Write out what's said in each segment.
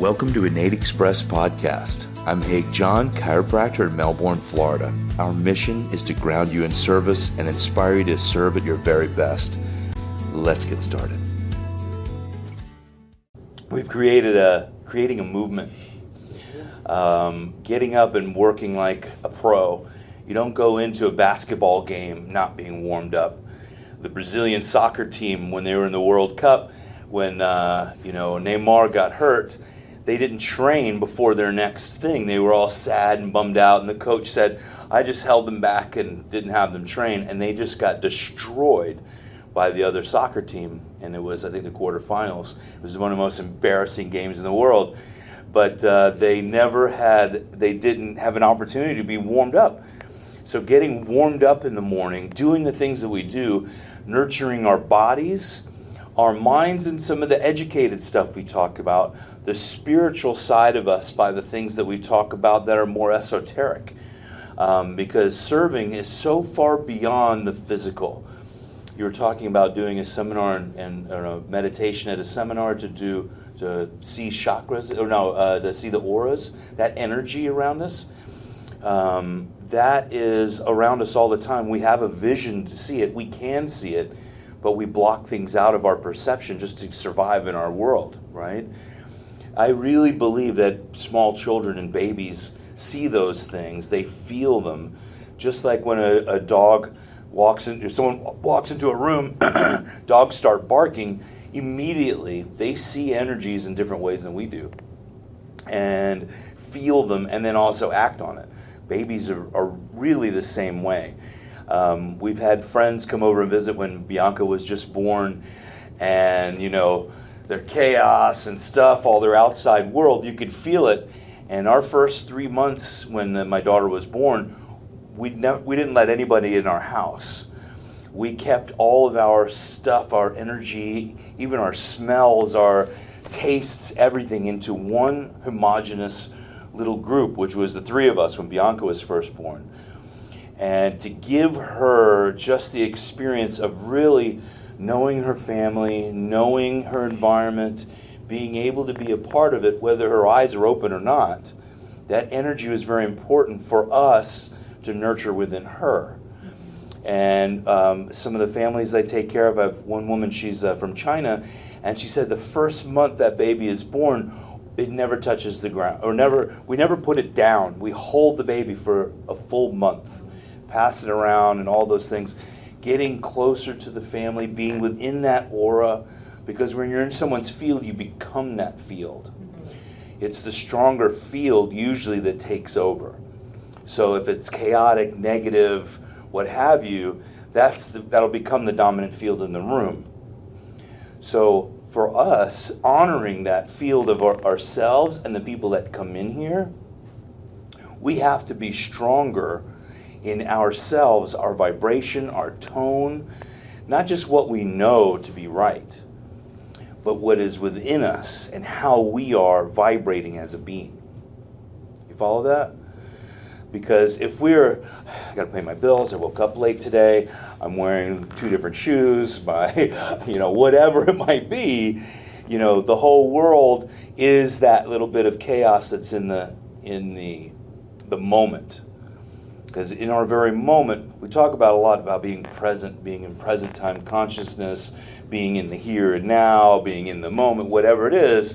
Welcome to Innate Express Podcast. I'm Haig John, chiropractor in Melbourne, Florida. Our mission is to ground you in service and inspire you to serve at your very best. Let's get started. We've creating a movement, getting up and working like a pro. You don't go into a basketball game not being warmed up. The Brazilian soccer team, when they were in the World Cup, when Neymar got hurt, they didn't train before their next thing. They were all sad and bummed out, and the coach said, I just held them back and didn't have them train, and they just got destroyed by the other soccer team. And it was, I think, the quarterfinals. It was one of the most embarrassing games in the world. But they didn't have an opportunity to be warmed up. So getting warmed up in the morning, doing the things that we do, nurturing our bodies, our minds, and some of the educated stuff we talk about, the spiritual side of us by the things that we talk about that are more esoteric. Because serving is so far beyond the physical. You were talking about doing a seminar and a meditation at a seminar to see chakras, to see the auras, that energy around us. That is around us all the time. We have a vision to see it. We can see it, but we block things out of our perception just to survive in our world, right? I really believe that small children and babies see those things. They feel them. Just like when a dog someone walks into a room, dogs start barking, immediately they see energies in different ways than we do and feel them and then also act on it. Babies are really the same way. We've had friends come over and visit when Bianca was just born, and their chaos and stuff, all their outside world, you could feel it. And our first 3 months when my daughter was born, we didn't let anybody in our house. We kept all of our stuff, our energy, even our smells, our tastes, everything into one homogeneous little group, which was the three of us when Bianca was first born. And to give her just the experience of really knowing her family, knowing her environment, being able to be a part of it, whether her eyes are open or not, that energy was very important for us to nurture within her. And some of the families I take care of, I have one woman, she's from China, and she said the first month that baby is born, it never touches the ground, we never put it down. We hold the baby for a full month, pass it around and all those things, getting closer to the family, being within that aura, because when you're in someone's field, you become that field. It's the stronger field usually that takes over. So if it's chaotic, negative, what have you, that'll become the dominant field in the room. So for us, honoring that field of ourselves and the people that come in here, we have to be stronger in ourselves, our vibration, our tone, not just what we know to be right, but what is within us and how we are vibrating as a being. You follow that? Because if I got to pay my bills, I woke up late today, I'm wearing 2 different shoes, whatever it might be, the whole world is that little bit of chaos that's in the moment. Because in our very moment, we talk a lot about being present, being in present time consciousness, being in the here and now, being in the moment, whatever it is,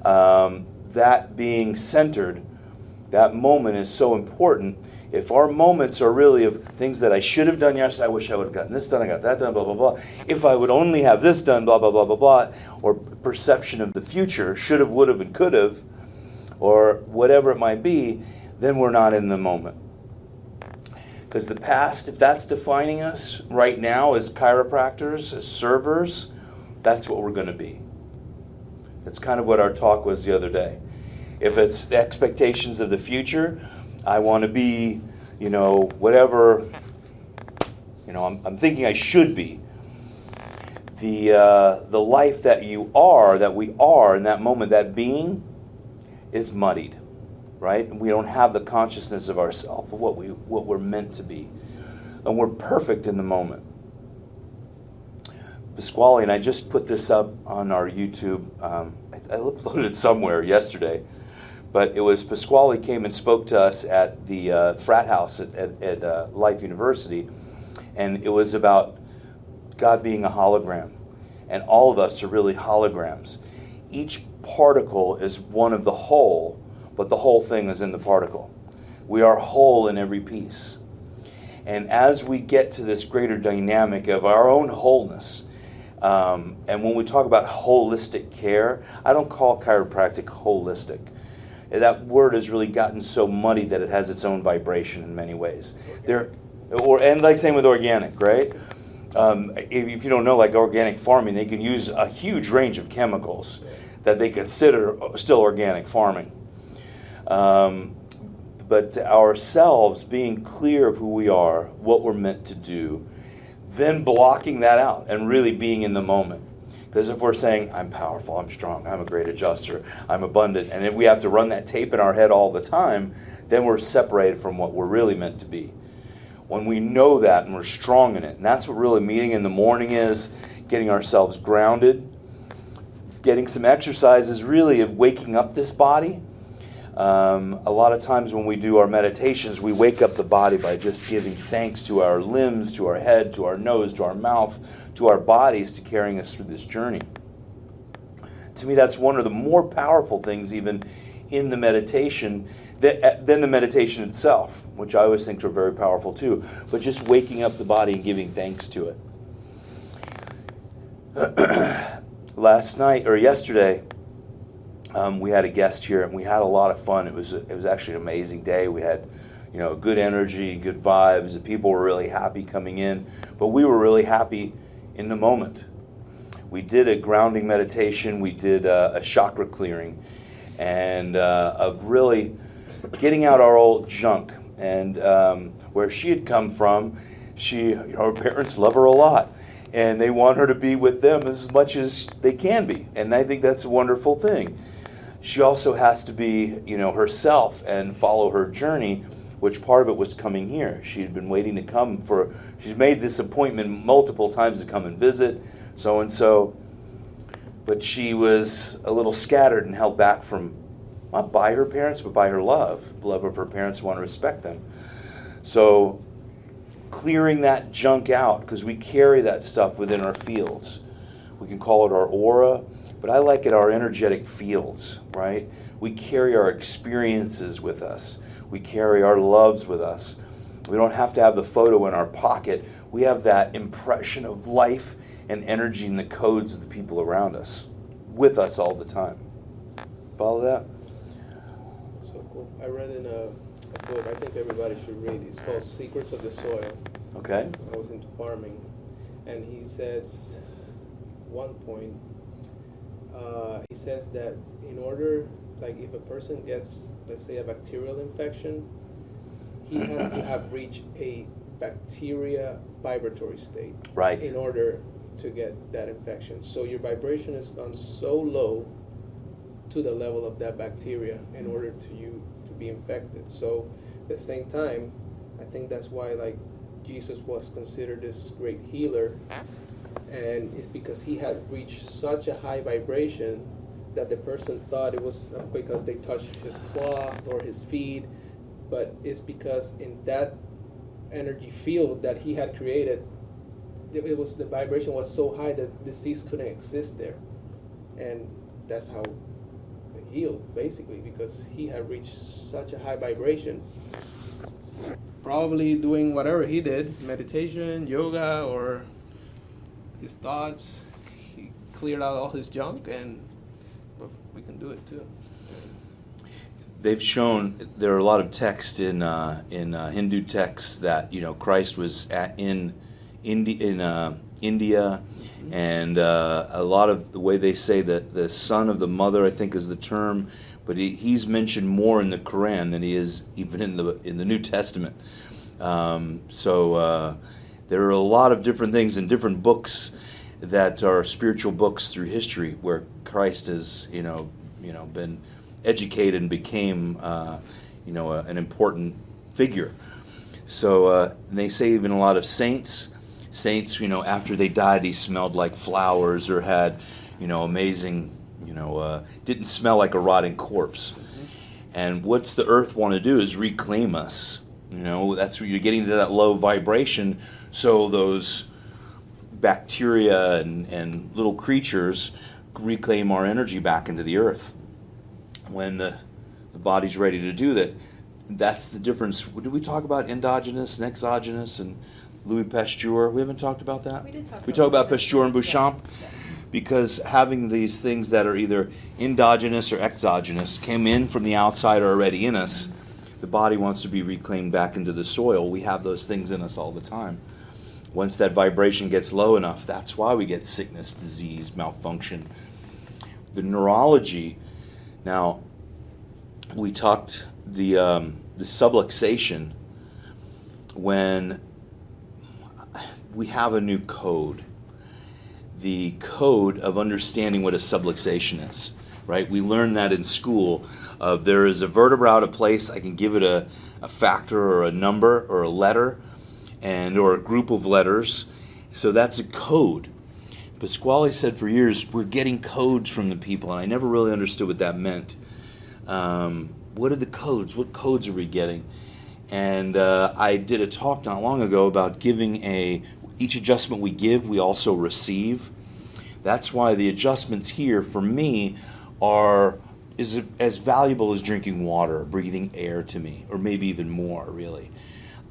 that being centered, that moment is so important. If our moments are really of things that I should have done yesterday, I wish I would have gotten this done, I got that done, blah, blah, blah. If I would only have this done, blah, blah, blah, blah, blah, or perception of the future, should have, would have, and could have, or whatever it might be, then we're not in the moment. Because the past, if that's defining us right now as chiropractors, as servers, that's what we're going to be. That's kind of what our talk was the other day. If it's the expectations of the future, I want to be, whatever, I'm thinking I should be. The life that we are in that moment, that being, is muddied. Right? And we don't have the consciousness of ourselves, of what we're meant to be. And we're perfect in the moment. Pasquale, and I just put this up on our YouTube. I uploaded it somewhere yesterday, but it was Pasquale came and spoke to us at the frat house at Life University, and it was about God being a hologram, and all of us are really holograms. Each particle is one of the whole, but the whole thing is in the particle. We are whole in every piece. And as we get to this greater dynamic of our own wholeness, and when we talk about holistic care, I don't call chiropractic holistic. That word has really gotten so muddy that it has its own vibration in many ways. And like same with organic, right? If you don't know, like organic farming, they can use a huge range of chemicals that they consider still organic farming. But ourselves being clear of who we are, what we're meant to do, then blocking that out and really being in the moment. Because if we're saying, I'm powerful, I'm strong, I'm a great adjuster, I'm abundant, and if we have to run that tape in our head all the time, then we're separated from what we're really meant to be. When we know that and we're strong in it, and that's what really meeting in the morning is, getting ourselves grounded, getting some exercises really of waking up this body. A lot of times when we do our meditations, we wake up the body by just giving thanks to our limbs, to our head, to our nose, to our mouth, to our bodies, to carrying us through this journey. To me, that's one of the more powerful things even in the meditation than the meditation itself, which I always think are very powerful too, but just waking up the body and giving thanks to it. Yesterday, we had a guest here, and we had a lot of fun. It was actually an amazing day. We had, good energy, good vibes. The people were really happy coming in, but we were really happy in the moment. We did a grounding meditation. We did a chakra clearing, and of really getting out our old junk. And where she had come from, her parents love her a lot, and they want her to be with them as much as they can be. And I think that's a wonderful thing. She also has to be, herself and follow her journey, which part of it was coming here. She had been waiting to come she's made this appointment multiple times to come and visit, so-and-so, but she was a little scattered and held back from, not by her parents, but by her love of her parents who want to respect them. So clearing that junk out, because we carry that stuff within our fields. We can call it our aura, but I like it our energetic fields, right? We carry our experiences with us. We carry our loves with us. We don't have to have the photo in our pocket. We have that impression of life and energy and the codes of the people around us with us all the time. Follow that? So cool. I read in a book I think everybody should read. It's called Secrets of the Soil. Okay. I was into farming, and he says one point, he says that in order, like if a person gets, let's say, a bacterial infection, he has to have reached a bacteria vibratory state, right, in order to get that infection. So your vibration has gone so low to the level of that bacteria in order to you to be infected. So at the same time, I think that's why like Jesus was considered this great healer, and it's because he had reached such a high vibration that the person thought it was because they touched his cloth or his feet, but it's because in that energy field that he had created, the vibration was so high that disease couldn't exist there, and that's how they healed, basically, because he had reached such a high vibration. Probably doing whatever he did, meditation, yoga, or his thoughts, he cleared out all his junk, and we can do it too. They've shown there are a lot of texts in Hindu texts that Christ was in India, mm-hmm. and a lot of the way they say that the son of the mother, I think, is the term, but he's mentioned more in the Quran than he is even in the New Testament. So there are a lot of different things in different books that are spiritual books through history where Christ has been educated and became an important figure. So they say even a lot of saints saints, after they died, he smelled like flowers or had, amazing, didn't smell like a rotting corpse. And what's the earth want to do is reclaim us. That's where you're getting to that low vibration. So those bacteria and little creatures reclaim our energy back into the earth. When the body's ready to do that, that's the difference. Did we talk about endogenous and exogenous and Louis Pasteur? We haven't talked about that? We did talk about Pasteur and Beauchamp? Yes. Because having these things that are either endogenous or exogenous came in from the outside or already in us, the body wants to be reclaimed back into the soil. We have those things in us all the time. Once that vibration gets low enough, that's why we get sickness, disease, malfunction. The neurology, now, we talked the subluxation, when we have a new code. The code of understanding what a subluxation is, right? We learn that in school. There is a vertebra out of place. I can give it a factor or a number or a letter or a group of letters. So that's a code. Pasquale said for years, we're getting codes from the people, and I never really understood what that meant. What are the codes? What codes are we getting? And I did a talk not long ago about giving each adjustment we give, we also receive. That's why the adjustments here, for me, is as valuable as drinking water or breathing air to me, or maybe even more, really.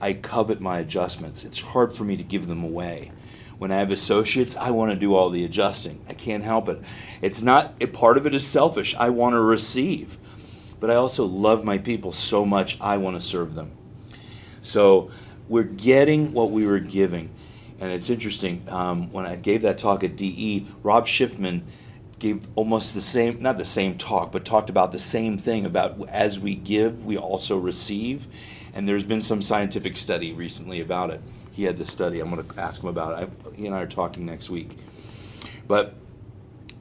I covet my adjustments. It's hard for me to give them away. When I have associates, I want to do all the adjusting. I can't help it. It's not, part of it is selfish. I want to receive. But I also love my people so much, I want to serve them. So we're getting what we were giving. And it's interesting, when I gave that talk at DE, Rob Schiffman gave almost the same, not the same talk, but talked about the same thing, about as we give, we also receive. And there's been some scientific study recently about it. He had the study. I'm going to ask him about it. He and I are talking next week. But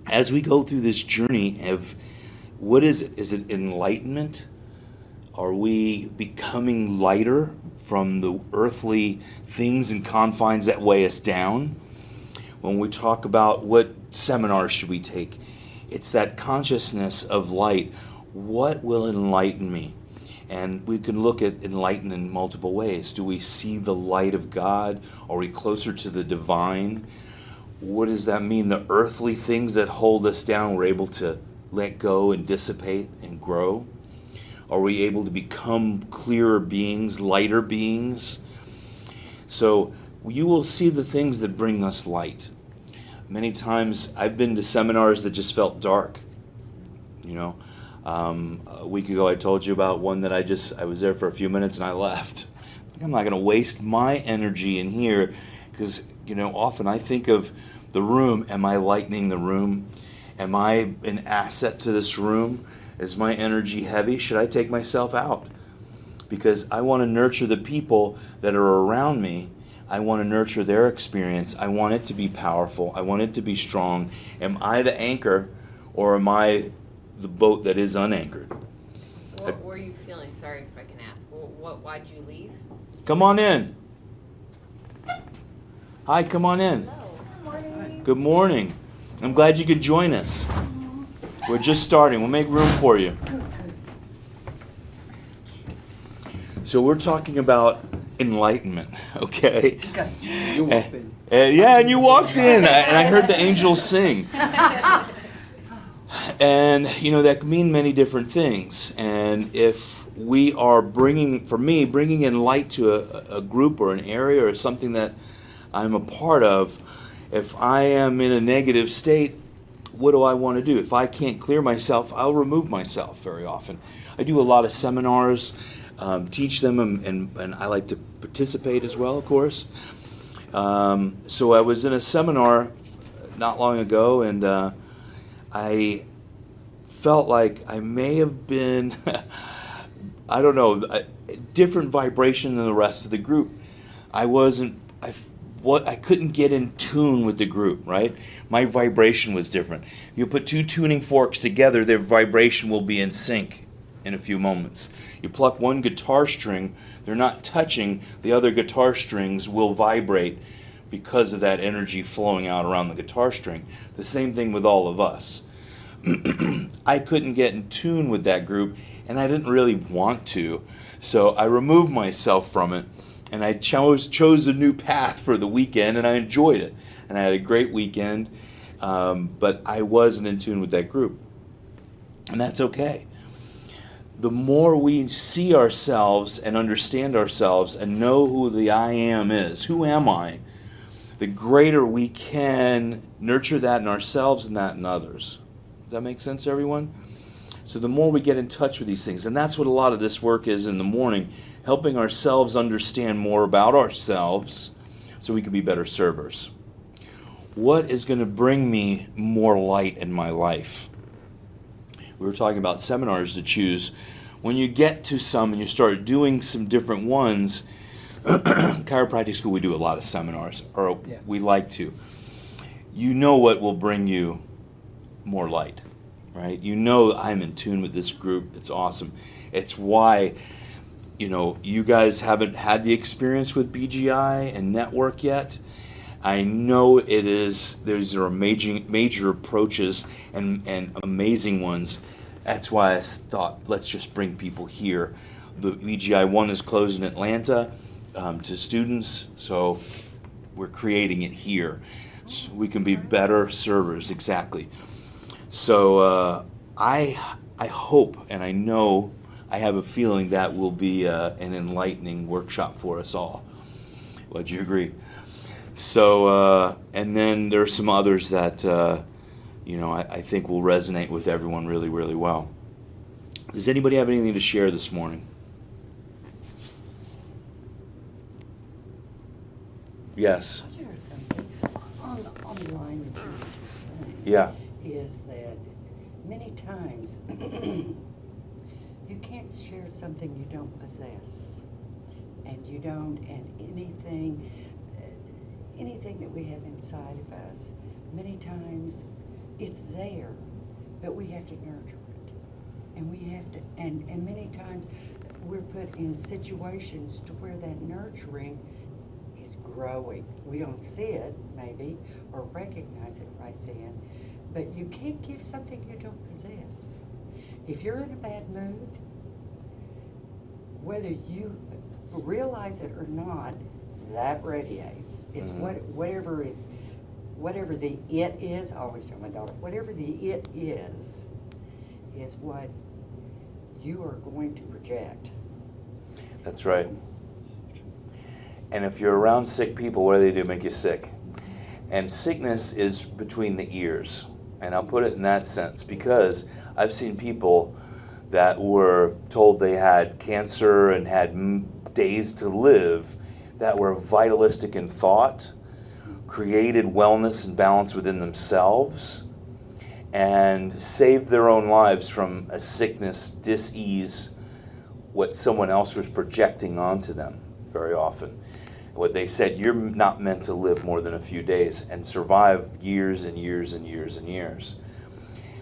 as we go through this journey of what is it? Is it enlightenment? Are we becoming lighter from the earthly things and confines that weigh us down? When we talk about what seminars should we take, it's that consciousness of light. What will enlighten me? And we can look at enlighten in multiple ways. Do we see the light of God? Are we closer to the divine? What does that mean? The earthly things that hold us down, we're able to let go and dissipate and grow? Are we able to become clearer beings, lighter beings? So you will see the things that bring us light. Many times I've been to seminars that just felt dark. A week ago I told you about one that I was there for a few minutes and I left. I'm not going to waste my energy in here because, often I think of the room. Am I lightening the room? Am I an asset to this room? Is my energy heavy? Should I take myself out? Because I want to nurture the people that are around me. I want to nurture their experience. I want it to be powerful. I want it to be strong. Am I the anchor, or am I the boat that is unanchored? What were you feeling? Sorry if I can ask. Why'd you leave? Come on in. Hi, come on in. Hello. Good morning. Good morning. I'm glad you could join us. We're just starting. We'll make room for you. So we're talking about enlightenment, okay? You walked in. And you walked in, and I heard the angels sing. And, that can mean many different things. And if we are bringing in light to a group or an area or something that I'm a part of, if I am in a negative state, what do I want to do? If I can't clear myself, I'll remove myself very often. I do a lot of seminars, teach them, and I like to participate as well, of course. So I was in a seminar not long ago, and I felt like I may have been, I don't know, a different vibration than the rest of the group. I couldn't get in tune with the group, right? My vibration was different. You put two tuning forks together, their vibration will be in sync in a few moments. You pluck one guitar string, they're not touching, the other guitar strings will vibrate, because of that energy flowing out around the guitar string. The same thing with all of us. I couldn't get in tune with that group, and I didn't really want to, so I removed myself from it, and I chose a new path for the weekend, and I enjoyed it, and I had a great weekend, but I wasn't in tune with that group, and that's okay. The more we see ourselves and understand ourselves and know who the I am is, who am I, the greater we can nurture that in ourselves and that in others. Does that make sense, everyone? So the more we get in touch with these things, and that's what a lot of this work is in the morning, helping ourselves understand more about ourselves so we can be better servers. What is going to bring me more light in my life? We were talking about seminars to choose. When you get to some and you start doing some different ones, chiropractic school, we do a lot of seminars, or we like to. You know what will bring you more light, right? You know I'm in tune with this group. It's awesome. It's why, you guys haven't had the experience with BGI and network yet. I know it is. These are major approaches and amazing ones. That's why I thought, let's just bring people here. The BGI 1 is closed in Atlanta to students, so we're creating it here. So we can be better servers, exactly. So I hope, and I know, I have a feeling that will be an enlightening workshop for us all. Would you agree? So, and then there are some others that, I think will resonate with everyone really, really well. Does anybody have anything to share this morning? Yes. I'll share something on the line that you were just saying. Yeah. Is that many times you can't share something you don't possess, and anything that we have inside of us, many times it's there, but we have to nurture it, and we have to, and many times we're put in situations to where that nurturing is growing. We don't see it, maybe, or recognize it right then, but you can't give something you don't possess. If you're in a bad mood, whether you realize it or not, that radiates. It's whatever the it is, I always tell my daughter, whatever the it is what you are going to project. That's right. And if you're around sick people, what do? Make you sick. And sickness is between the ears. And I'll put it in that sense because I've seen people that were told they had cancer and had days to live that were vitalistic in thought, created wellness and balance within themselves, and saved their own lives from a sickness, dis-ease, what someone else was projecting onto them very often. What they said, you're not meant to live more than a few days and survive years and years and years and years.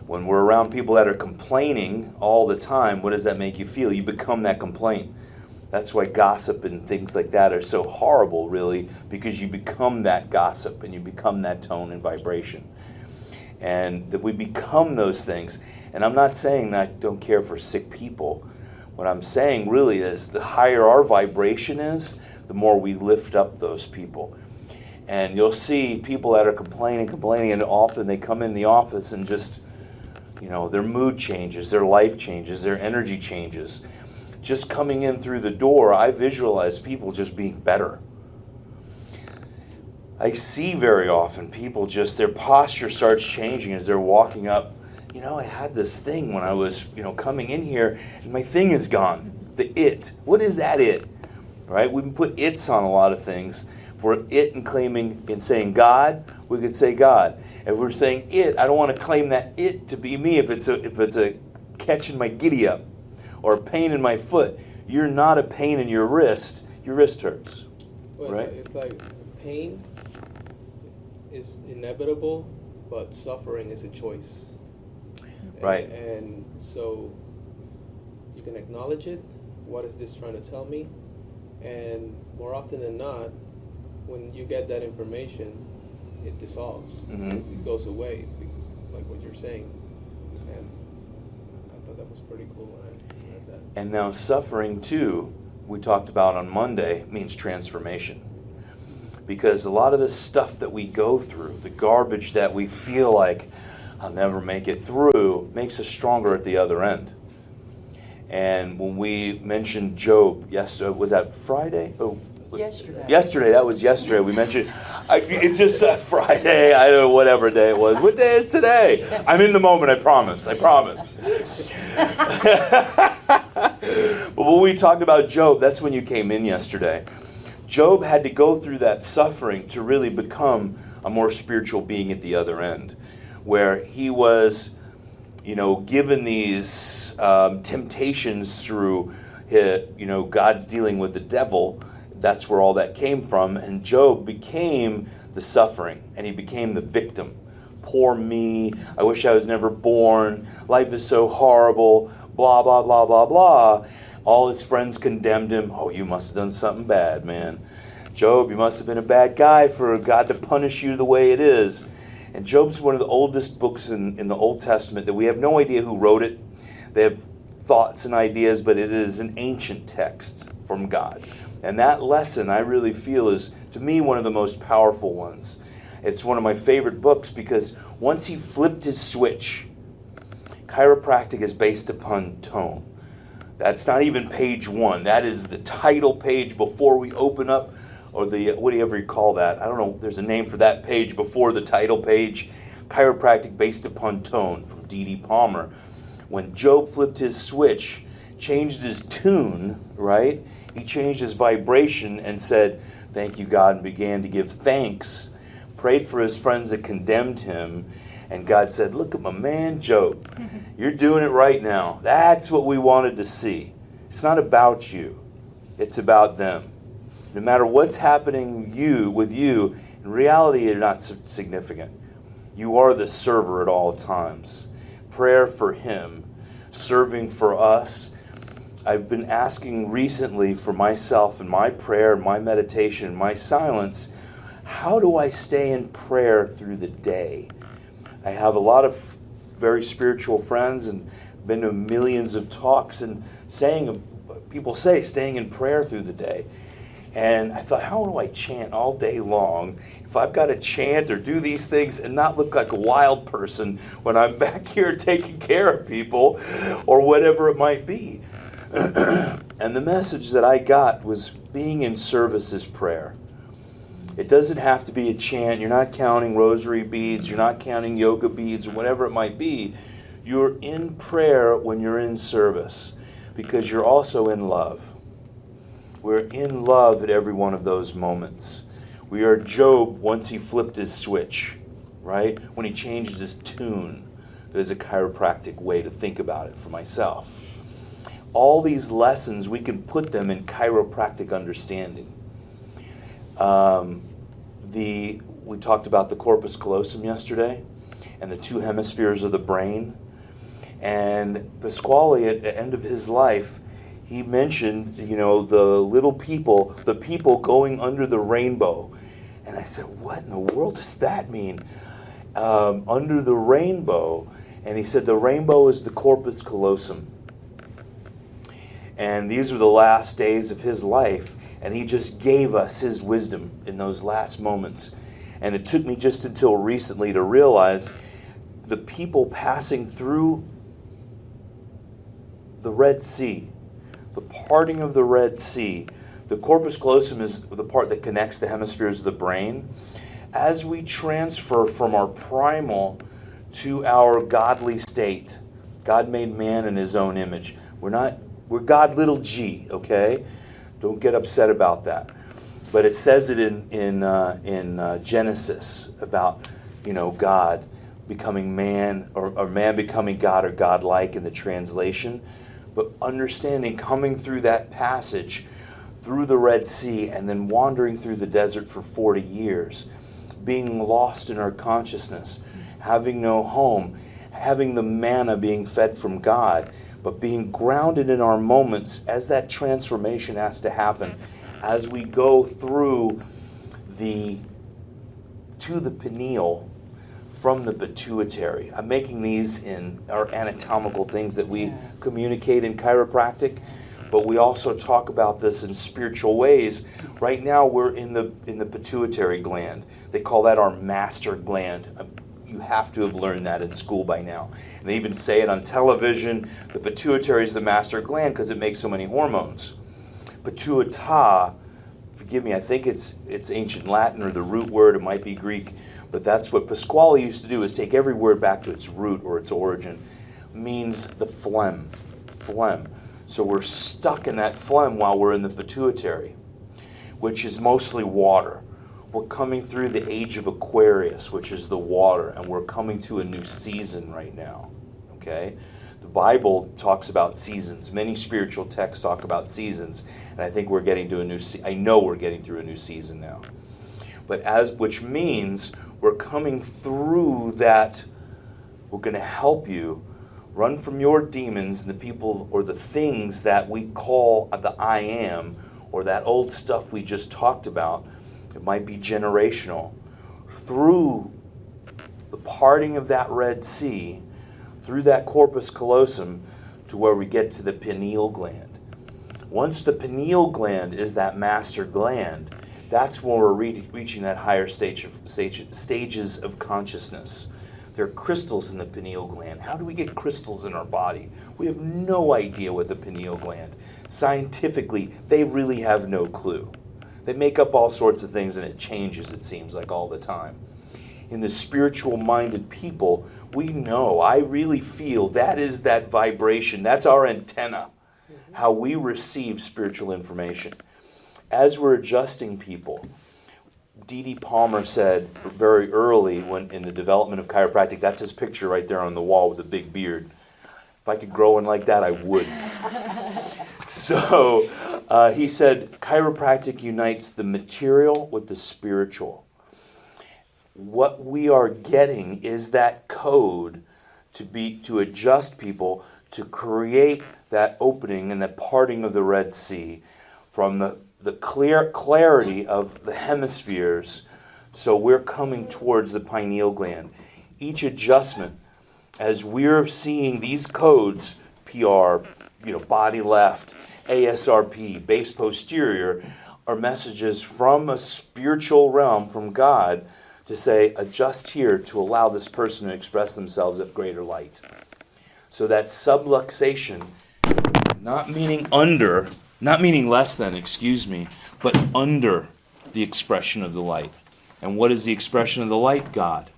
When we're around people that are complaining all the time, what does that make you feel? You become that complaint. That's why gossip and things like that are so horrible, really, because you become that gossip and you become that tone and vibration. And that we become those things. And I'm not saying that I don't care for sick people. What I'm saying really is the higher our vibration is, the more we lift up those people. And you'll see people that are complaining, and often they come in the office and just, their mood changes, their life changes, their energy changes. Just coming in through the door, I visualize people just being better. I see very often people just, their posture starts changing as they're walking up. I had this thing when I was, coming in here, and my thing is gone. The it. What is that it? Right? We can put its on a lot of things. For it and claiming and saying God, we could say God. If we're saying it, I don't want to claim that it to be me if it's a catch in my giddy up or a pain in my foot. You're not a pain in your wrist. Your wrist hurts. Well, right? It's like pain is inevitable, but suffering is a choice. Right. And so you can acknowledge it. What is this trying to tell me? And more often than not, when you get that information, it dissolves. Mhm. It goes away, because, like what you're saying. And I thought that was pretty cool when I read that. And now suffering too, we talked about on Monday, means transformation. Because a lot of the stuff that we go through, the garbage that we feel like I'll never make it through, makes us stronger at the other end. And when we mentioned Job yesterday, was that Friday? Oh, Yesterday. Yesterday, that was yesterday. We mentioned, it's just Friday, I don't know, whatever day it was. What day is today? I'm in the moment, I promise. But when we talked about Job, that's when you came in yesterday. Job had to go through that suffering to really become a more spiritual being at the other end, where he was, given these temptations through, God's dealing with the devil. That's where all that came from. And Job became the suffering, and he became the victim. Poor me, I wish I was never born, life is so horrible, blah, blah, blah, blah, blah. All his friends condemned him. Oh, you must have done something bad, man. Job, you must have been a bad guy for God to punish you the way it is. And Job's one of the oldest books in the Old Testament that we have no idea who wrote it. They have thoughts and ideas, but it is an ancient text from God. And that lesson, I really feel, is, to me, one of the most powerful ones. It's one of my favorite books because once he flipped his switch, chiropractic is based upon tone. That's not even page 1. That is the title page before we open up, or the, whatever you call that. I don't know, there's a name for that page before the title page. Chiropractic based upon tone, from D.D. Palmer. When Job flipped his switch, changed his tune, right? He changed his vibration and said, thank you, God, and began to give thanks, prayed for his friends that condemned him, and God said, look at my man Job. You're doing it right now. That's what we wanted to see. It's not about you. It's about them. No matter what's happening with you, in reality, you're not significant. You are the server at all times. Prayer for him, serving for us. I've been asking recently for myself and my prayer, my meditation, my silence, how do I stay in prayer through the day? I have a lot of very spiritual friends and been to millions of talks and people say staying in prayer through the day. And I thought, how do I chant all day long if I've got to chant or do these things and not look like a wild person when I'm back here taking care of people or whatever it might be? And the message that I got was being in service is prayer. It doesn't have to be a chant. You're not counting rosary beads. You're not counting yoga beads or whatever it might be. You're in prayer when you're in service because you're also in love. We're in love at every one of those moments. We are Job once he flipped his switch, right? When he changed his tune. There's a chiropractic way to think about it for myself. All these lessons, we can put them in chiropractic understanding. We talked about the corpus callosum yesterday and the 2 hemispheres of the brain. And Pasquale, at the end of his life, he mentioned, the little people, the people going under the rainbow. And I said, what in the world does that mean? Under the rainbow. And he said the rainbow is the corpus callosum. And these were the last days of his life. And he just gave us his wisdom in those last moments. And it took me just until recently to realize the people passing through the Red Sea, the parting of the Red Sea. The corpus callosum is the part that connects the hemispheres of the brain. As we transfer from our primal to our godly state, God made man in his own image. We're God little g, okay? Don't get upset about that. But it says it in Genesis about, God becoming man or man becoming God or God-like in the translation. But understanding coming through that passage, through the Red Sea, and then wandering through the desert for 40 years, being lost in our consciousness, having no home, having the manna being fed from God, but being grounded in our moments as that transformation has to happen, as we go through the to the pineal from the pituitary. I'm making these in our anatomical things that we communicate in chiropractic, but we also talk about this in spiritual ways. Right now we're in the pituitary gland. They call that our master gland. You have to have learned that in school by now. And they even say it on television. The pituitary is the master gland because it makes so many hormones. Pituita, forgive me, I think it's ancient Latin or the root word, it might be Greek, but that's what Pasquale used to do, is take every word back to its root or its origin. Means the phlegm. So we're stuck in that phlegm while we're in the pituitary, which is mostly water. We're coming through the age of Aquarius, which is the water, and we're coming to a new season right now, okay? The Bible talks about seasons. Many spiritual texts talk about seasons, and I think we're getting to a new I know we're getting through a new season now. Which means we're coming through that. We're going to help you run from your demons and the people or the things that we call the I am, or that old stuff we just talked about. It might be generational. Through the parting of that Red Sea, through that corpus callosum, to where we get to the pineal gland. Once the pineal gland is that master gland, that's when we're reaching that higher stages of consciousness. There are crystals in the pineal gland. How do we get crystals in our body? We have no idea with the pineal gland. Scientifically, they really have no clue. They make up all sorts of things and it changes, it seems like, all the time. In the spiritual-minded people, we know, I really feel that is that vibration. That's our antenna, how we receive spiritual information. As we're adjusting people, D.D. Palmer said very early when in the development of chiropractic, that's his picture right there on the wall with a big beard. If I could grow one like that, I would. So he said, chiropractic unites the material with the spiritual. What we are getting is that code to adjust people, to create that opening and that parting of the Red Sea from the clarity of the hemispheres. So we're coming towards the pineal gland. Each adjustment, as we're seeing these codes, PR, body left, ASRP, base posterior, are messages from a spiritual realm, from God, to say, adjust here to allow this person to express themselves at greater light. So that subluxation, not meaning less than, but under the expression of the light. And what is the expression of the light? God.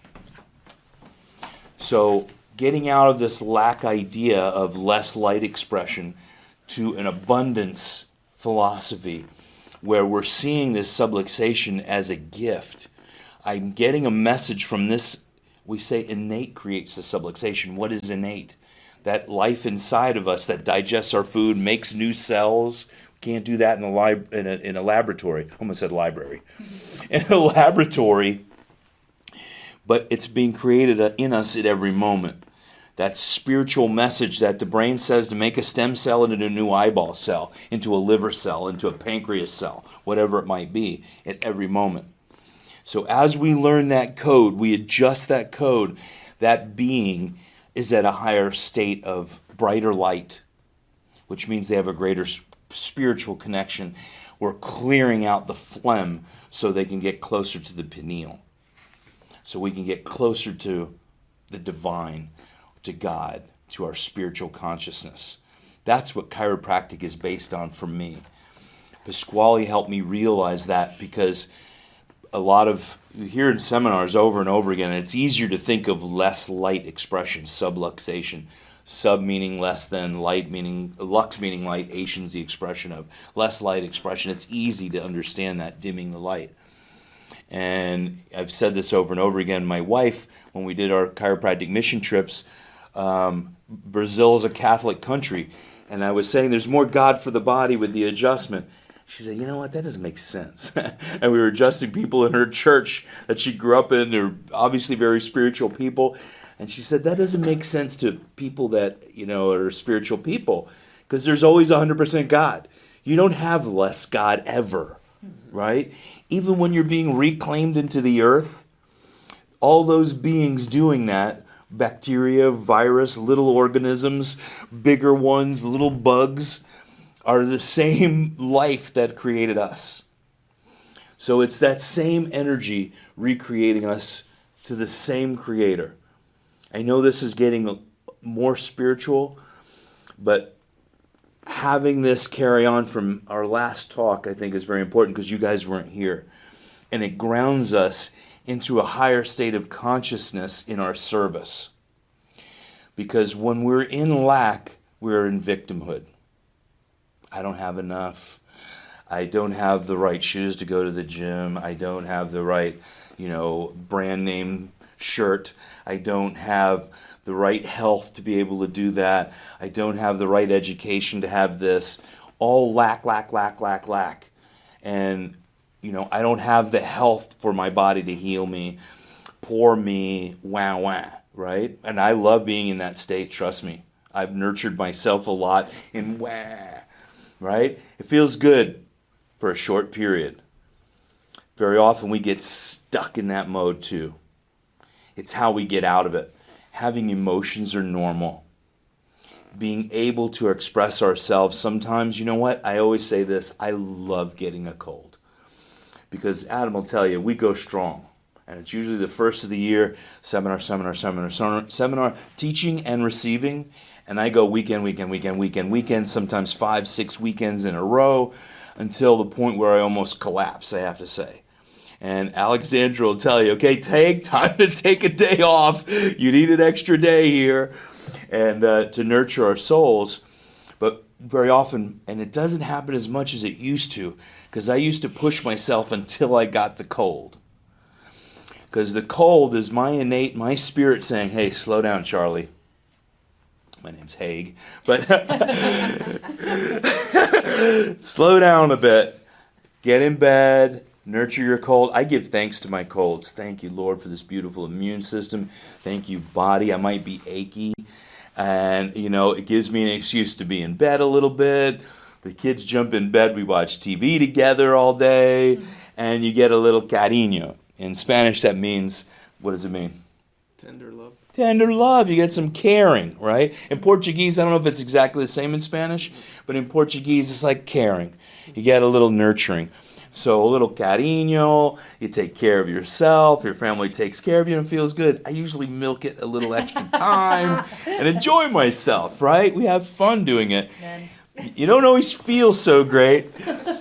So getting out of this lack idea of less light expression to an abundance philosophy where we're seeing this subluxation as a gift. I'm getting a message from this. We say innate creates the subluxation. What is innate? That life inside of us that digests our food, makes new cells. We can't do that in a laboratory. I almost said library. In a laboratory, but it's being created in us at every moment. That spiritual message that the brain says to make a stem cell into a new eyeball cell, into a liver cell, into a pancreas cell, whatever it might be, at every moment. So as we learn that code, we adjust that code, that being is at a higher state of brighter light, which means they have a greater spiritual connection. We're clearing out the phlegm so they can get closer to the pineal. So we can get closer to the divine, to God, to our spiritual consciousness. That's what chiropractic is based on for me. Pasquale helped me realize that, because you hear in seminars over and over again, and it's easier to think of less light expression, subluxation. Sub meaning less than, light meaning, lux meaning light, Asian's the expression of less light expression. It's easy to understand that, dimming the light. And I've said this over and over again. My wife, when we did our chiropractic mission trips, Brazil is a Catholic country, and I was saying there's more God for the body with the adjustment. She said, you know what, that doesn't make sense. And we were adjusting people in her church that she grew up in. They're obviously very spiritual people. And she said, that doesn't make sense to people that, are spiritual people, because there's always 100% God. You don't have less God ever. right? Even when you're being reclaimed into the earth, all those beings doing that, bacteria, virus, little organisms, bigger ones, little bugs, are the same life that created us. So it's that same energy recreating us to the same creator. I know this is getting more spiritual, but having this carry on from our last talk, I think, is very important because you guys weren't here. And it grounds us into a higher state of consciousness in our service. Because when we're in lack, we're in victimhood. I don't have enough. I don't have the right shoes to go to the gym. I don't have the right, brand name shirt. I don't have the right health to be able to do that. I don't have the right education to have this. All lack. And, I don't have the health for my body to heal me. Poor me, wah, right? And I love being in that state, trust me. I've nurtured myself a lot in wah, right? It feels good for a short period. Very often we get stuck in that mode too. It's how we get out of it. Having emotions are normal. Being able to express ourselves. Sometimes, you know what? I always say this. I love getting a cold. Because Adam will tell you, we go strong. And it's usually the first of the year, seminar, teaching and receiving. And I go weekend, sometimes 5-6 weekends in a row until the point where I almost collapse, I have to say. And Alexandra will tell you, okay, time to take a day off. You need an extra day here and to nurture our souls. But very often, and it doesn't happen as much as it used to, because I used to push myself until I got the cold. Because the cold is my spirit saying, hey, slow down, Charlie. My name's Haig. But slow down a bit. Get in bed. Nurture your cold. I give thanks to my colds. Thank you, Lord, for this beautiful immune system. Thank you, body. I might be achy. And, it gives me an excuse to be in bed a little bit. The kids jump in bed. We watch TV together all day. And you get a little cariño. In Spanish, that means, what does it mean? Tender love. Tender love. You get some caring, right? In Portuguese, I don't know if it's exactly the same in Spanish, but in Portuguese, it's like caring. You get a little nurturing. So a little cariño, you take care of yourself, your family takes care of you, and it feels good. I usually milk it a little extra time and enjoy myself, right? We have fun doing it. You don't always feel so great.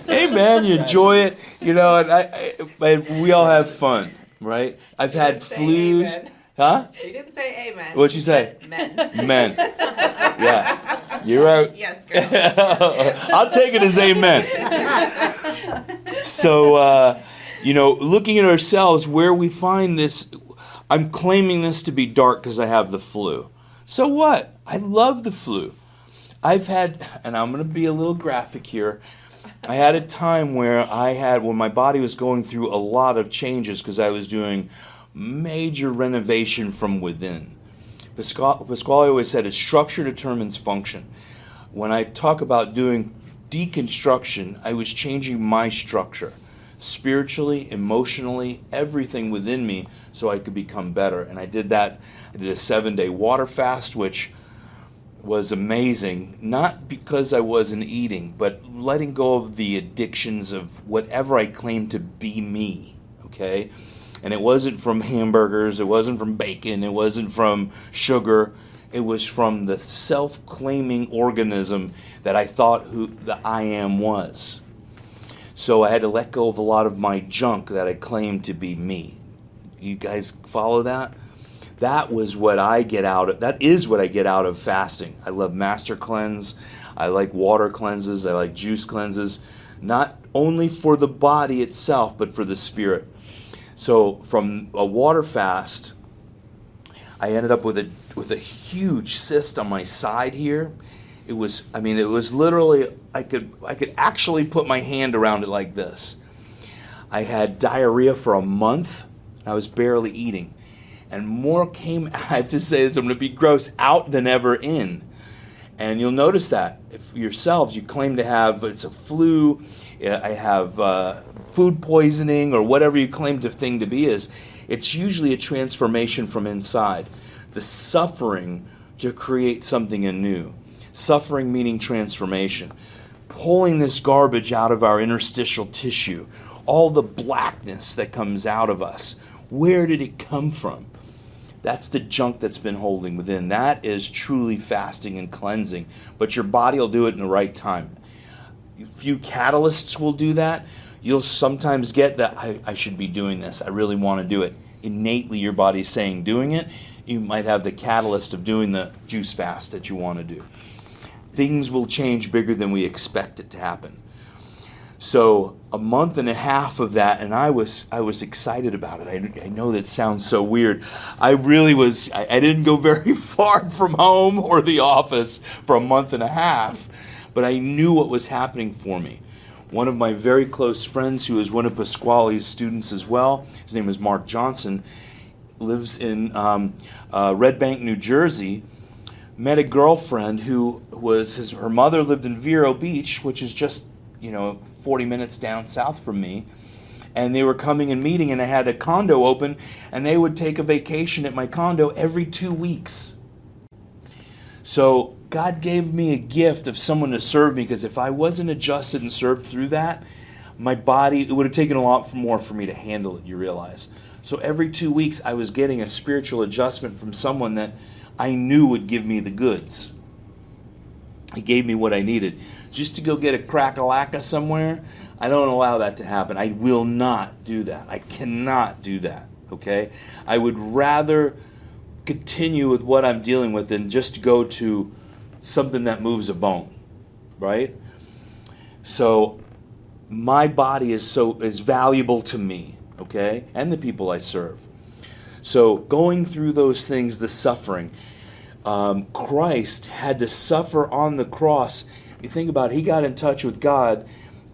Hey, man, you enjoy it. And we all have fun, right? I've had flus. Amen. Huh? She didn't say amen. What'd she say? Men. Men. Yeah. You're right. Yes, girl. I'll take it as amen. So, looking at ourselves, where we find this, I'm claiming this to be dark because I have the flu. So what? I love the flu. I've had, and I'm going to be a little graphic here, I had a time where when my body was going through a lot of changes because I was doing major renovation from within. Pasquale always said, structure determines function. When I talk about doing deconstruction, I was changing my structure, spiritually, emotionally, everything within me, so I could become better. And I did that. I did a 7-day water fast, which was amazing, not because I wasn't eating, but letting go of the addictions of whatever I claimed to be me, okay? And it wasn't from hamburgers, it wasn't from bacon, it wasn't from sugar, it was from the self-claiming organism that I thought who the I am was. So I had to let go of a lot of my junk that I claimed to be me. You guys follow that? That was what I get out of, that is what I get out of fasting. I love master cleanse. I like water cleanses. I like juice cleanses. Not only for the body itself, but for the spirit. So from a water fast, I ended up with a huge cyst on my side here. It was literally, I could actually put my hand around it like this. I had diarrhea for a month. I was barely eating. And more came, I have to say this, I'm going to be gross, out than ever in. And you'll notice that if yourselves, you claim to have, it's a flu, I have food poisoning, or whatever you claim the thing to be is, it's usually a transformation from inside. The suffering to create something anew. Suffering meaning transformation. Pulling this garbage out of our interstitial tissue. All the blackness that comes out of us. Where did it come from? That's the junk that's been holding within. That is truly fasting and cleansing. But your body will do it in the right time. A few catalysts will do that. You'll sometimes get that, I should be doing this. I really want to do it. Innately, your body's saying doing it. You might have the catalyst of doing the juice fast that you want to do. Things will change bigger than we expect it to happen. So a month and a half of that, and I was excited about it. I know that sounds so weird. I really was. I didn't go very far from home or the office for a month and a half, but I knew what was happening for me. One of my very close friends, who is one of Pasquale's students as well, his name is Mark Johnson, lives in Red Bank, New Jersey, met a girlfriend who was, her mother lived in Vero Beach, which is just 40 minutes down south from me, and they were coming and meeting, and I had a condo open, and they would take a vacation at my condo every 2 weeks. So God gave me a gift of someone to serve me, because if I wasn't adjusted and served through that, my body, it would have taken a lot more for me to handle it, you realize. So every 2 weeks I was getting a spiritual adjustment from someone that I knew would give me the goods. He gave me what I needed. Just to go get a crack-a-lacka somewhere, I don't allow that to happen. I will not do that. I cannot do that, okay? I would rather continue with what I'm dealing with than just go to something that moves a bone, right? So my body is valuable to me, okay? And the people I serve. So going through those things, the suffering, Christ had to suffer on the cross. You think about it, he got in touch with God.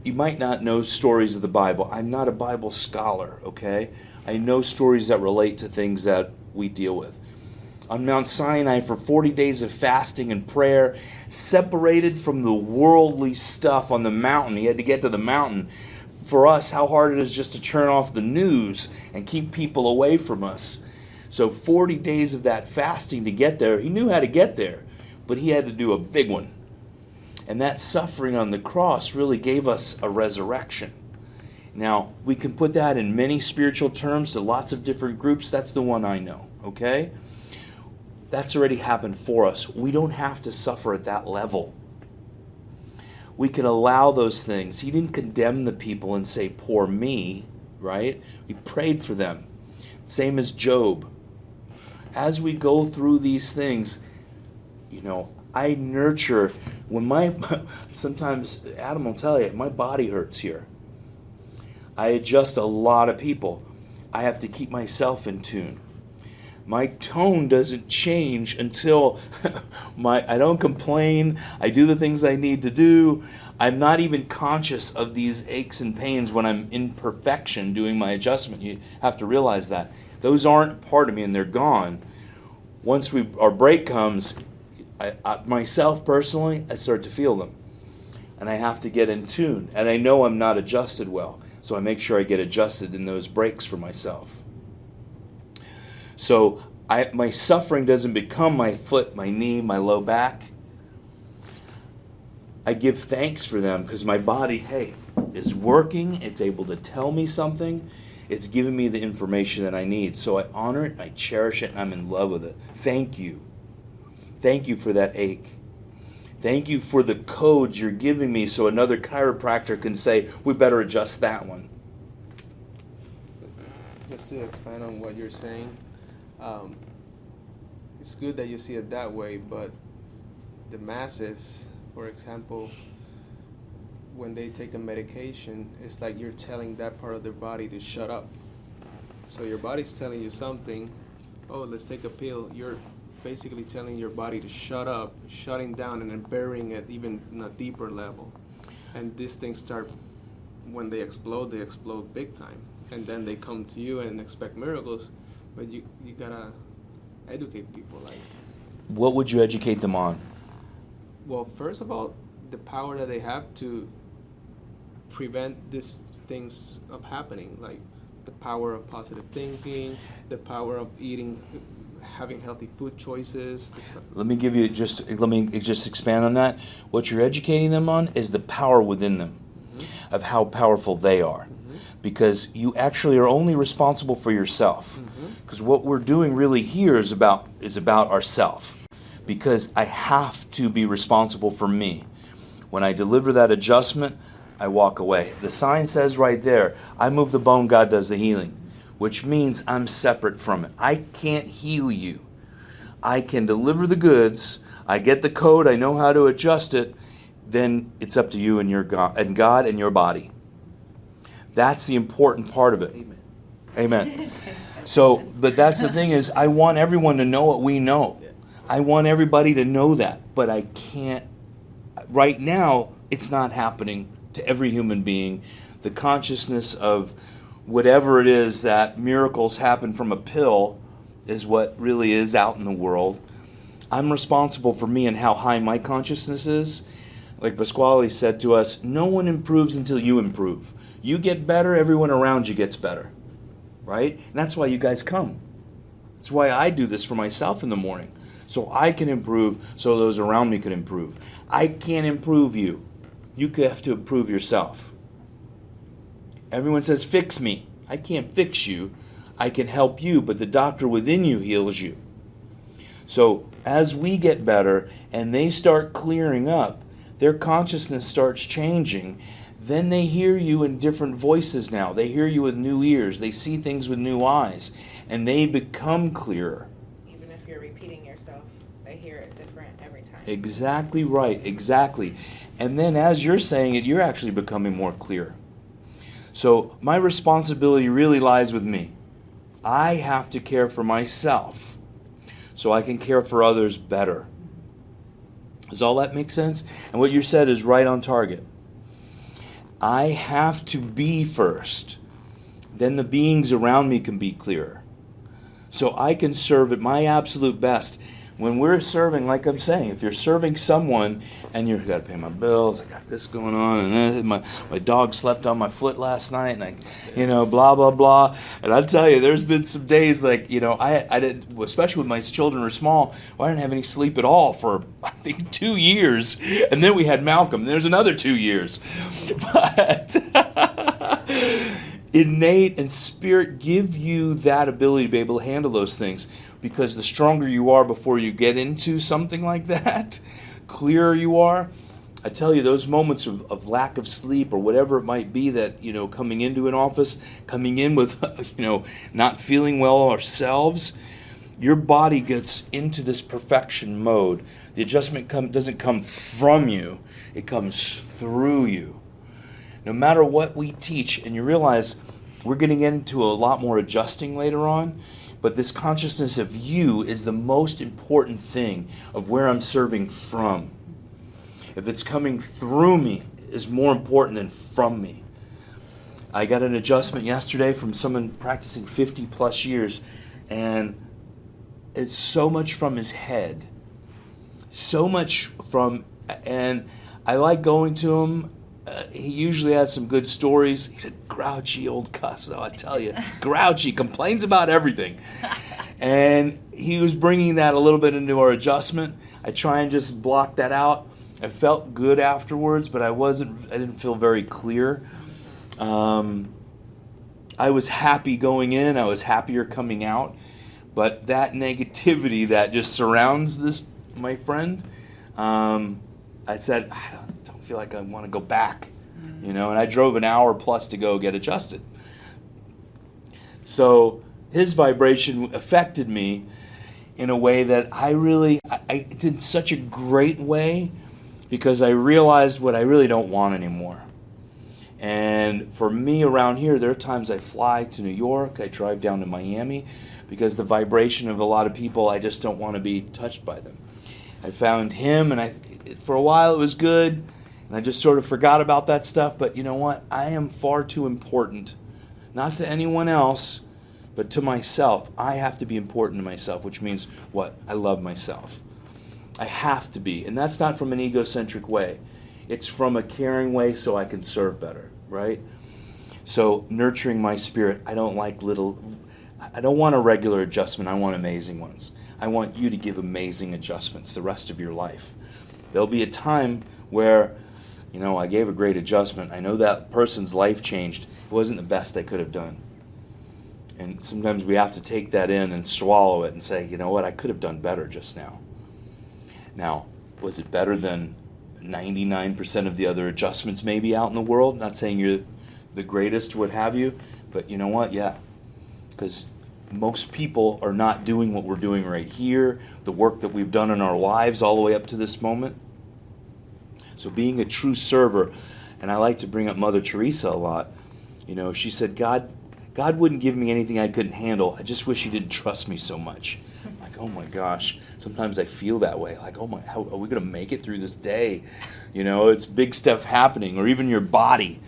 You might not know stories of the Bible. I'm not a Bible scholar, okay? I know stories that relate to things that we deal with. On Mount Sinai for 40 days of fasting and prayer, separated from the worldly stuff on the mountain. He had to get to the mountain. For us, how hard it is just to turn off the news and keep people away from us. So 40 days of that fasting to get there. He knew how to get there, but he had to do a big one. And that suffering on the cross really gave us a resurrection. Now, we can put that in many spiritual terms to lots of different groups. That's the one I know, okay? That's already happened for us. We don't have to suffer at that level. We can allow those things. He didn't condemn the people and say, poor me, right? He prayed for them. Same as Job. As we go through these things, I nurture. Sometimes Adam will tell you, my body hurts here. I adjust a lot of people. I have to keep myself in tune. My tone doesn't change until I don't complain. I do the things I need to do. I'm not even conscious of these aches and pains when I'm in perfection doing my adjustment. You have to realize that. Those aren't part of me, and they're gone. Once our break comes, myself personally, I start to feel them. And I have to get in tune. And I know I'm not adjusted well. So I make sure I get adjusted in those breaks for myself. So my suffering doesn't become my foot, my knee, my low back. I give thanks for them because my body, is working. It's able to tell me something. It's giving me the information that I need. So I honor it, I cherish it, and I'm in love with it. Thank you. Thank you for that ache. Thank you for the codes you're giving me so another chiropractor can say, we better adjust that one. Just to expand on what you're saying, it's good that you see it that way, but the masses, for example, when they take a medication, it's like you're telling that part of their body to shut up. So your body's telling you something, let's take a pill. You're basically telling your body to shut up, shutting down, and then burying it even in a deeper level. And these things start, when they explode big time. And then they come to you and expect miracles, but you gotta educate people. Like, what would you educate them on? Well, first of all, the power that they have to prevent these things of happening, like the power of positive thinking, the power of eating, having healthy food choices. Let me just expand on that. What you're educating them on is the power within them, of how powerful they are. Because you actually are only responsible for yourself. Because what we're doing really here is about ourself. Because I have to be responsible for me. When I deliver that adjustment, I walk away. The sign says right there, I move the bone, God does the healing. Which means I'm separate from it. I can't heal you. I can deliver the goods. I get the code. I know how to adjust it. Then it's up to you and your God and your body. That's the important part of it. Amen. Amen. So, but that's the thing is, I want everyone to know what we know. I want everybody to know that. But I can't. Right now, it's not happening to every human being. The consciousness of whatever it is that miracles happen from a pill is what really is out in the world. I'm responsible for me and how high my consciousness is. Like Pasquale said to us, no one improves until you improve. You get better, everyone around you gets better. Right? And that's why you guys come. That's why I do this for myself in the morning. So I can improve, so those around me can improve. I can't improve you. You have to improve yourself. Everyone says, fix me. I can't fix you. I can help you, but the doctor within you heals you. So as we get better and they start clearing up, their consciousness starts changing, then they hear you in different voices now. They hear you with new ears. They see things with new eyes, and they become clearer. Even if you're repeating yourself, they hear it different every time. Exactly right, exactly. And then as you're saying it, you're actually becoming more clear. So my responsibility really lies with me. I have to care for myself so I can care for others better. Does all that make sense? And what you said is right on target. I have to be first. Then the beings around me can be clearer. So I can serve at my absolute best. When we're serving, like I'm saying, if you're serving someone and you've got to pay my bills, I got this going on, and then my dog slept on my foot last night, and blah, blah, blah. And I tell you, there's been some days like, I did, especially when my children were small, I didn't have any sleep at all for, I think, 2 years. And then we had Malcolm. There's another 2 years. But innate and spirit give you that ability to be able to handle those things. Because the stronger you are before you get into something like that, clearer you are. I tell you, those moments of lack of sleep or whatever it might be that, coming into an office, coming in with, not feeling well ourselves, your body gets into this perfection mode. The adjustment doesn't come from you, it comes through you. No matter what we teach, and you realize we're getting into a lot more adjusting later on, but this consciousness of you is the most important thing of where I'm serving from. If it's coming through me, is more important than from me. I got an adjustment yesterday from someone practicing 50 plus years, and it's so much from his head. So much from, and I like going to him. He usually has some good stories. He's a grouchy old cuss, though, I tell you. Grouchy, complains about everything. And he was bringing that a little bit into our adjustment. I try and just block that out. I felt good afterwards, but I didn't feel very clear. I was happy going in. I was happier coming out. But that negativity that just surrounds this, my friend, I said, I don't feel like I want to go back, and I drove an hour plus to go get adjusted. So his vibration affected me in a way that I did in such a great way, because I realized what I really don't want anymore. And for me around here, there are times I fly to New York, I drive down to Miami, because the vibration of a lot of people, I just don't want to be touched by them. I found him, and for a while it was good, and I just sort of forgot about that stuff. But you know what? I am far too important, not to anyone else, but to myself. I have to be important to myself, which means what? I love myself. I have to be. And that's not from an egocentric way. It's from a caring way so I can serve better, right? So nurturing my spirit, I don't want a regular adjustment. I want amazing ones. I want you to give amazing adjustments the rest of your life. There'll be a time where, I gave a great adjustment. I know that person's life changed. It wasn't the best I could have done. And sometimes we have to take that in and swallow it and say, you know what, I could have done better just now. Now, was it better than 99% of the other adjustments maybe out in the world? Not saying you're the greatest, what have you, but you know what? Yeah. Because most people are not doing what we're doing right here, the work that we've done in our lives all the way up to this moment. So being a true server, and I like to bring up Mother Teresa a lot, she said, God wouldn't give me anything I couldn't handle. I just wish he didn't trust me so much. Like, oh my gosh, sometimes I feel that way. Like, oh my, how are we going to make it through this day? It's big stuff happening, or even your body.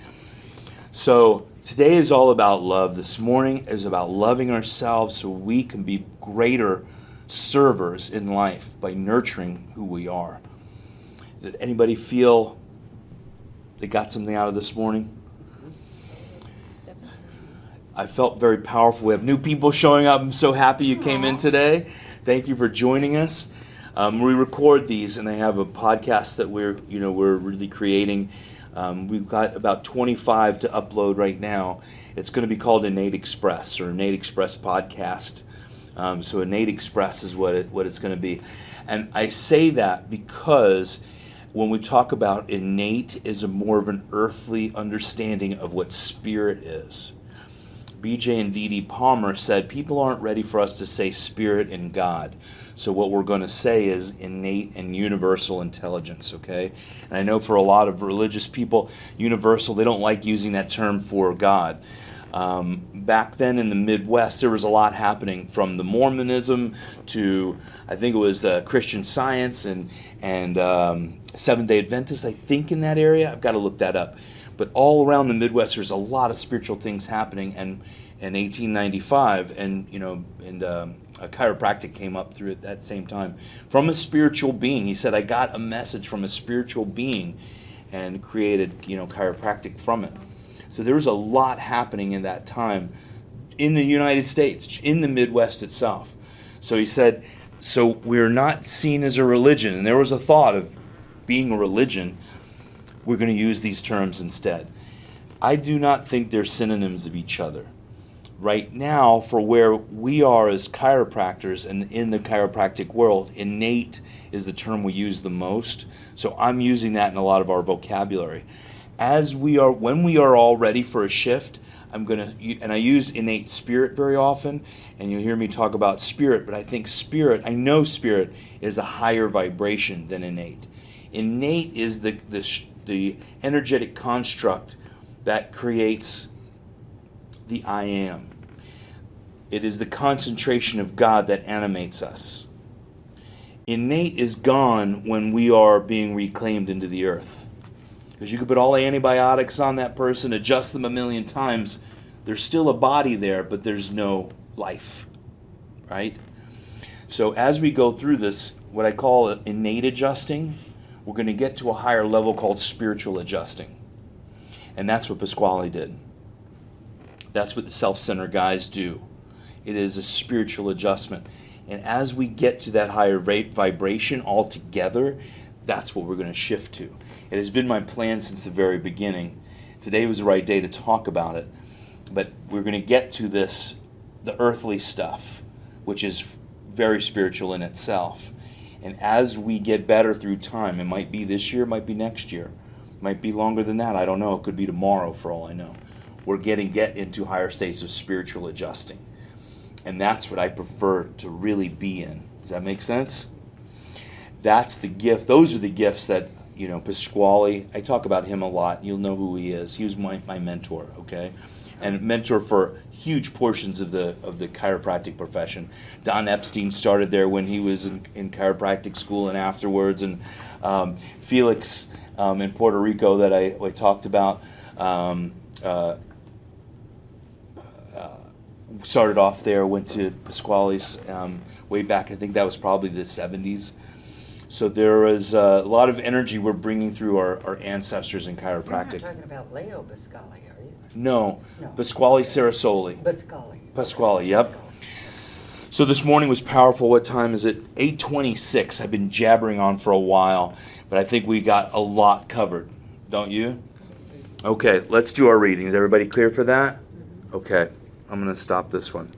So today is all about love. This morning is about loving ourselves so we can be greater servers in life by nurturing who we are. Did anybody feel they got something out of this morning? I felt very powerful. We have new people showing up. I'm so happy you came in today. Thank you for joining us. We record these, and I have a podcast that we're really creating. We've got about 25 to upload right now. It's going to be called Innate Express, or Innate Express Podcast. So Innate Express is what it's going to be. And I say that because when we talk about innate is a more of an earthly understanding of what spirit is. BJ and Dee Dee Palmer said people aren't ready for us to say spirit and God. So what we're going to say is innate and universal intelligence, okay? And I know for a lot of religious people, universal, they don't like using that term for God. Back then in the Midwest, there was a lot happening from the Mormonism to, I think it was Christian Science and Seventh-day Adventists, I think, in that area. I've got to look that up. But all around the Midwest, there's a lot of spiritual things happening. And in 1895, a chiropractic came up through at that same time from a spiritual being. He said, I got a message from a spiritual being, and created, chiropractic from it. So there was a lot happening in that time in the United States, in the Midwest itself. So he said, so we're not seen as a religion. And there was a thought of being a religion. We're going to use these terms instead. I do not think they're synonyms of each other. Right now, for where we are as chiropractors and in the chiropractic world, innate is the term we use the most. So I'm using that in a lot of our vocabulary. When we are all ready for a shift, and I use innate spirit very often, and you'll hear me talk about spirit, but I know spirit is a higher vibration than innate. Innate is the energetic construct that creates the I am. It is the concentration of God that animates us. Innate is gone when we are being reclaimed into the earth. Because you could put all the antibiotics on that person, adjust them 1,000,000 times, there's still a body there, but there's no life, right? So as we go through this, what I call innate adjusting, we're going to get to a higher level called spiritual adjusting. And that's what Pasquale did. That's what the self-centered guys do. It is a spiritual adjustment. And as we get to that higher vibration altogether, that's what we're going to shift to. It has been my plan since the very beginning. Today was the right day to talk about it. But we're going to get to this, the earthly stuff, which is very spiritual in itself. And as we get better through time, it might be this year, it might be next year, it might be longer than that, I don't know. It could be tomorrow for all I know. We're get into higher states of spiritual adjusting. And that's what I prefer to really be in. Does that make sense? That's the gift. Those are the gifts that, Pasquale, I talk about him a lot. You'll know who he is. He was my mentor, okay? And mentor for huge portions of the chiropractic profession. Don Epstein started there when he was in chiropractic school and afterwards. And Felix in Puerto Rico that I talked about started off there, went to Pasquale's way back. I think that was probably the 70s. So there is a lot of energy we're bringing through our ancestors in You're not chiropractic. talking about Leo Pasquale, are you? No, No. Pasquale Sarasoli. Pasquale. Pasquale, yep. Pasquale. So this morning was powerful. What time is it? 8:26. I've been jabbering on for a while, but I think we got a lot covered. Don't you? Okay, let's do our readings. Everybody clear for that? Okay, I'm going to stop this one.